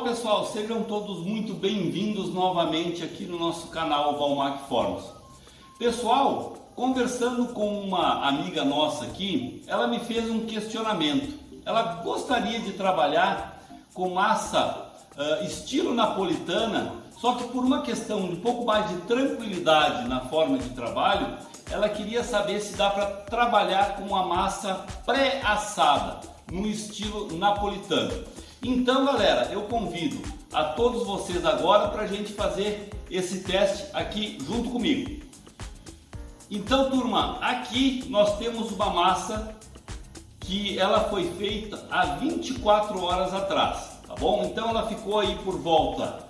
Olá pessoal, sejam todos muito bem-vindos novamente aqui no nosso canal Valmac Fornos. Pessoal, conversando com uma amiga nossa aqui, ela me fez um questionamento. Ela gostaria de trabalhar com massa estilo napolitana, só que por uma questão de um pouco mais de tranquilidade na forma de trabalho, ela queria saber se dá para trabalhar com uma massa pré-assada, no estilo napolitano. Então, galera, eu convido a todos vocês agora para a gente fazer esse teste aqui junto comigo. Então, turma, aqui nós temos uma massa que ela foi feita há 24 horas atrás, tá bom? Então ela ficou aí por volta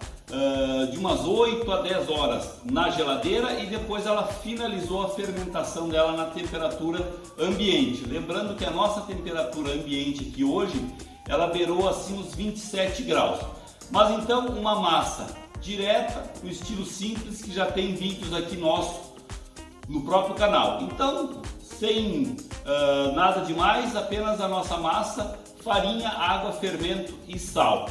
de umas 8 a 10 horas na geladeira e depois ela finalizou a fermentação dela na temperatura ambiente. Lembrando que a nossa temperatura ambiente aqui hoje, ela beirou assim os 27 graus. Mas então uma massa direta, o estilo simples, que já tem vídeos aqui nosso no próprio canal. Então, sem nada demais, apenas a nossa massa, farinha, água, fermento e sal.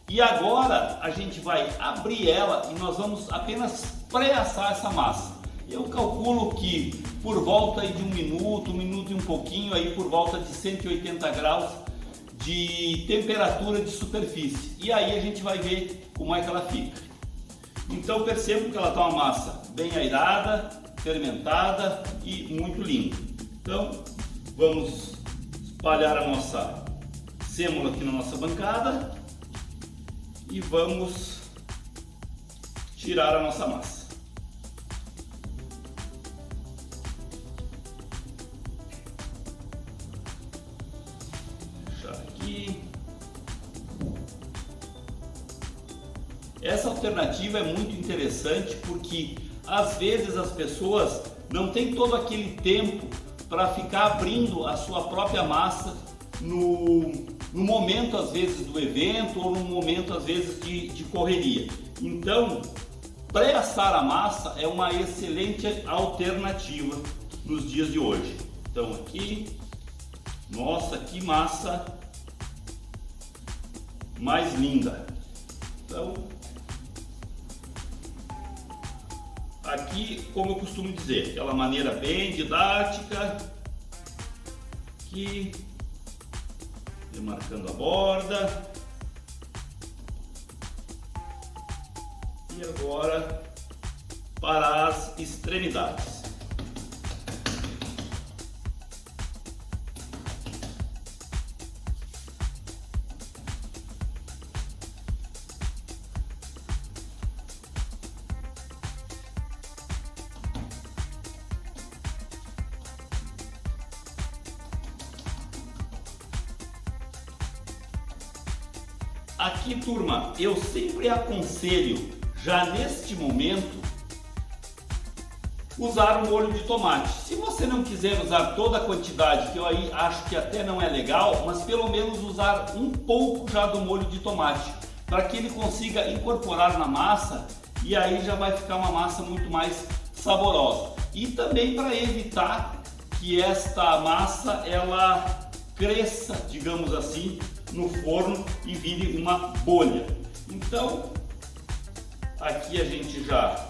E agora a gente vai abrir ela e nós vamos apenas pré-assar essa massa. Eu calculo que por volta de um minuto e um pouquinho, aí por volta de 180 graus de temperatura de superfície. E aí a gente vai ver como é que ela fica. Então percebo que ela está uma massa bem airada, fermentada e muito linda. Então vamos espalhar a nossa sêmola aqui na nossa bancada e vamos tirar a nossa massa. Deixar aqui. Essa alternativa é muito interessante porque às vezes as pessoas não têm todo aquele tempo para ficar abrindo a sua própria massa no momento às vezes do evento ou no momento às vezes de correria. Então, pré-assar a massa é uma excelente alternativa nos dias de hoje. Então aqui, nossa, que massa mais linda. Então, aqui, como eu costumo dizer, aquela maneira bem didática, aqui, demarcando a borda. E agora para as extremidades. Aqui, turma, eu sempre aconselho, já neste momento, usar o molho de tomate. Se você não quiser usar toda a quantidade, que eu aí acho que até não é legal, mas pelo menos usar um pouco já do molho de tomate, para que ele consiga incorporar na massa e aí já vai ficar uma massa muito mais saborosa. E também para evitar que esta massa ela cresça, digamos assim, no forno e vire uma bolha. Então, aqui a gente já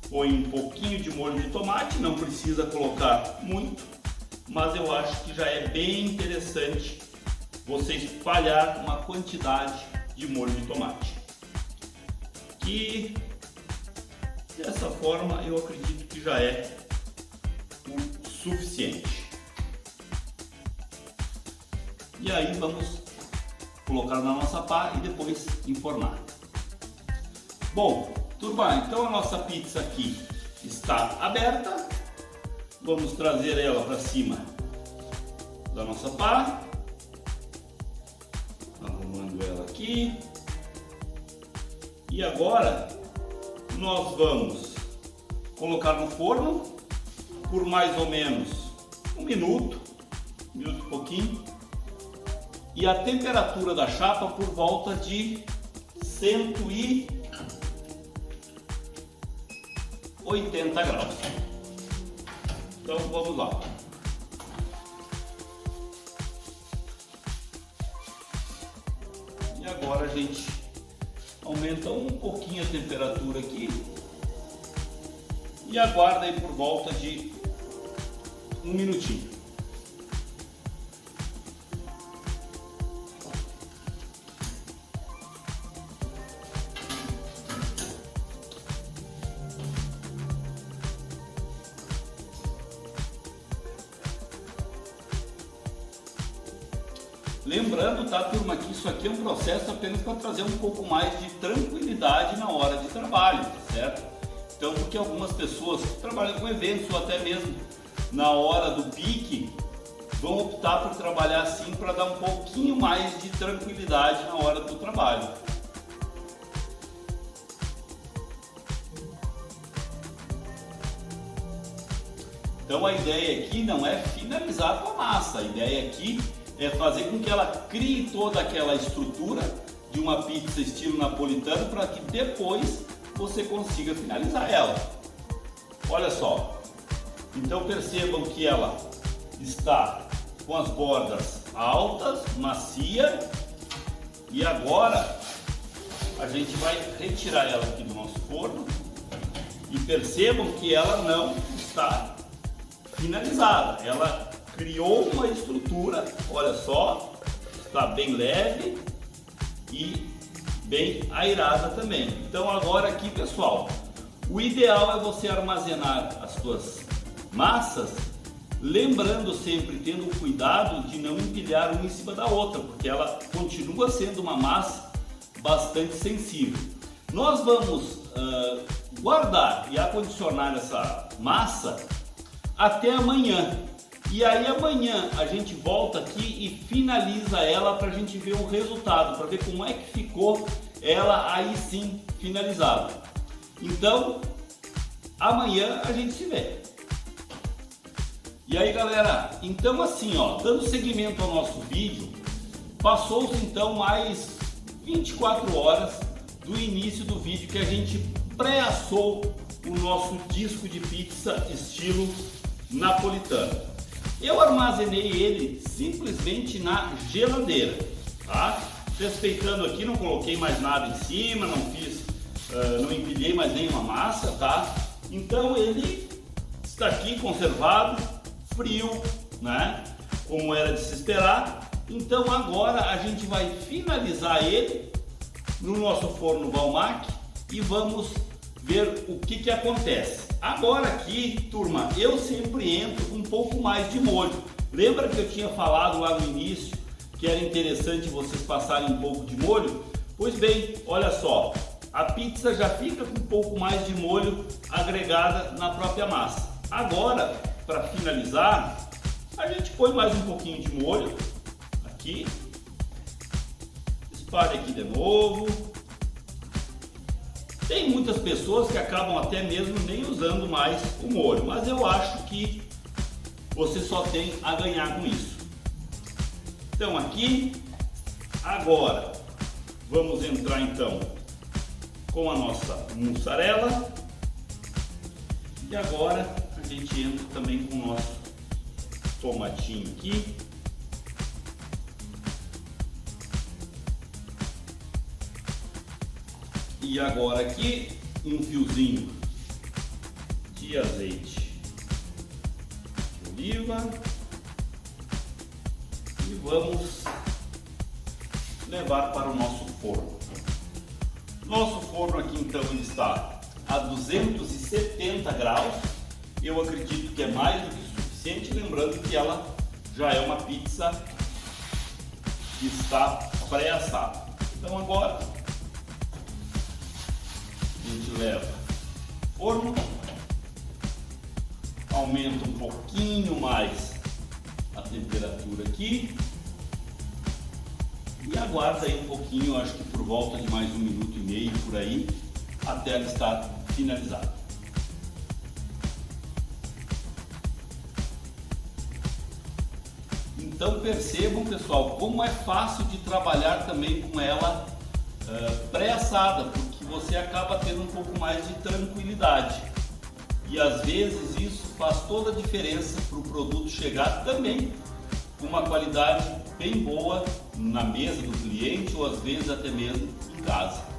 põe um pouquinho de molho de tomate, não precisa colocar muito, mas eu acho que já é bem interessante você espalhar uma quantidade de molho de tomate. E dessa forma eu acredito que já é o suficiente. E aí vamos colocar na nossa pá e depois enfornar. Bom, turma, então a nossa pizza aqui está aberta. Vamos trazer ela para cima da nossa pá. Arrumando ela aqui. E agora nós vamos colocar no forno por mais ou menos um minuto e pouquinho. E a temperatura da chapa por volta de 180 graus. Então vamos lá. E agora a gente aumenta um pouquinho a temperatura aqui e aguarda aí por volta de um minutinho. Lembrando, tá, turma, que isso aqui é um processo apenas para trazer um pouco mais de tranquilidade na hora de trabalho, certo? Então, porque algumas pessoas que trabalham com eventos ou até mesmo na hora do pique vão optar por trabalhar assim para dar um pouquinho mais de tranquilidade na hora do trabalho. Então a ideia aqui não é finalizar com a massa, a ideia aqui é fazer com que ela crie toda aquela estrutura de uma pizza estilo napolitano para que depois você consiga finalizar ela. Olha só, então percebam que ela está com as bordas altas, macia, e agora a gente vai retirar ela aqui do nosso forno e percebam que ela não está finalizada, ela criou uma estrutura, olha só, está bem leve e bem airada também. Então agora aqui, pessoal, o ideal é você armazenar as suas massas, lembrando sempre, tendo cuidado de não empilhar uma em cima da outra, porque ela continua sendo uma massa bastante sensível. Nós vamos guardar e acondicionar essa massa até amanhã. E aí amanhã a gente volta aqui e finaliza ela para a gente ver o resultado, para ver como é que ficou ela aí sim finalizada. Então, amanhã a gente se vê. E aí galera, então assim ó, dando seguimento ao nosso vídeo, passou-se então mais 24 horas do início do vídeo que a gente pré-assou o nosso disco de pizza estilo napolitano. Eu armazenei ele simplesmente na geladeira, tá? Respeitando aqui, não coloquei mais nada em cima, não empilhei mais nenhuma massa, tá? Então ele está aqui conservado, frio, né? Como era de se esperar. Então agora a gente vai finalizar ele no nosso forno Valmac e vamos ver o que acontece. Agora aqui, turma, eu sempre entro com um pouco mais de molho. Lembra que eu tinha falado lá no início que era interessante vocês passarem um pouco de molho? Pois bem, olha só, a pizza já fica com um pouco mais de molho agregada na própria massa. Agora, para finalizar, a gente põe mais um pouquinho de molho aqui, espalha aqui de novo. Tem muitas pessoas que acabam até mesmo nem usando mais o molho, mas eu acho que você só tem a ganhar com isso. Então aqui, agora, vamos entrar então com a nossa mussarela. E agora a gente entra também com o nosso tomatinho aqui. E agora aqui um fiozinho de azeite de oliva e vamos levar para o nosso forno. Nosso forno aqui então ele está a 270 graus, eu acredito que é mais do que suficiente, lembrando que ela já é uma pizza que está pré-assada. Então agora a gente leva forno, aumenta um pouquinho mais a temperatura aqui e aguarda aí um pouquinho, acho que por volta de mais 1,5 minutos por aí, até ela estar finalizada. Então percebam, pessoal, como é fácil de trabalhar também com ela pré-assada, porque você acaba tendo um pouco mais de tranquilidade e às vezes isso faz toda a diferença para o produto chegar também com uma qualidade bem boa na mesa do cliente ou às vezes até mesmo em casa.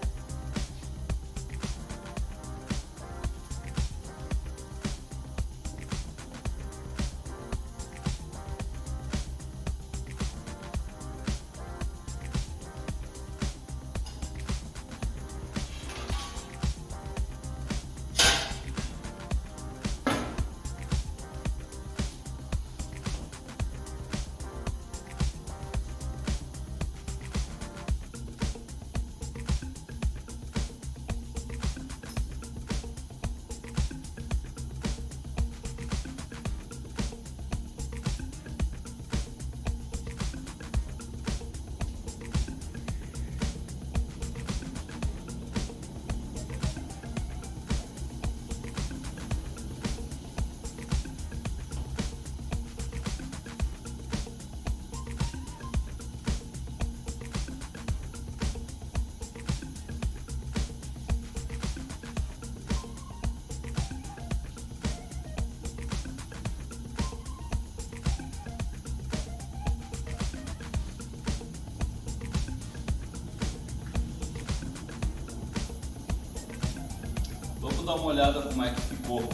Vamos dar uma olhada como é que ficou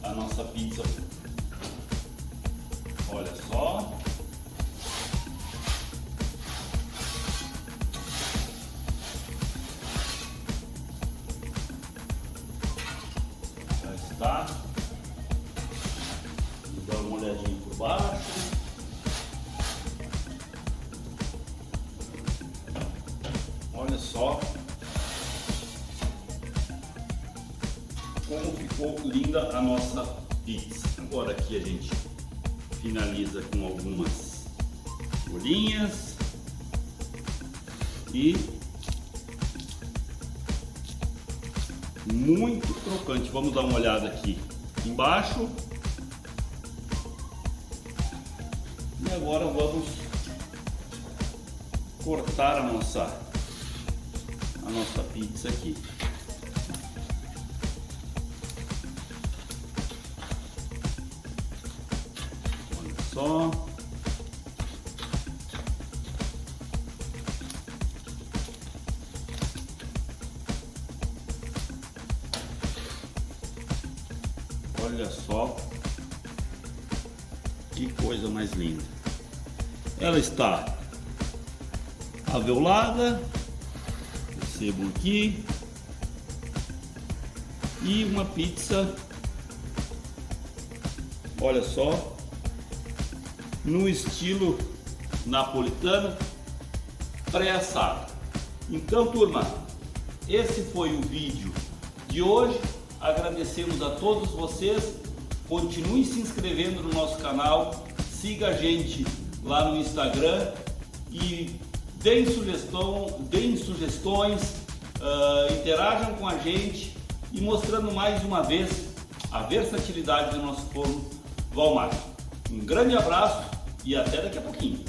a nossa pizza. Olha só. Já está. Vamos dar uma olhadinha por baixo. Olha só como ficou linda a nossa pizza. Agora aqui a gente finaliza com algumas bolinhas e muito crocante. Vamos dar uma olhada aqui embaixo. E agora vamos cortar a nossa pizza aqui. Só. Olha só que coisa mais linda. Ela está avelada, recebo aqui, e uma pizza, olha só, no estilo napolitano pré-assado. Então, turma, esse foi o vídeo de hoje. Agradecemos a todos vocês. Continue se inscrevendo no nosso canal, siga a gente lá no Instagram e deem sugestões, interajam com a gente e mostrando mais uma vez a versatilidade do nosso forno Walmart. Um grande abraço e até daqui a pouquinho.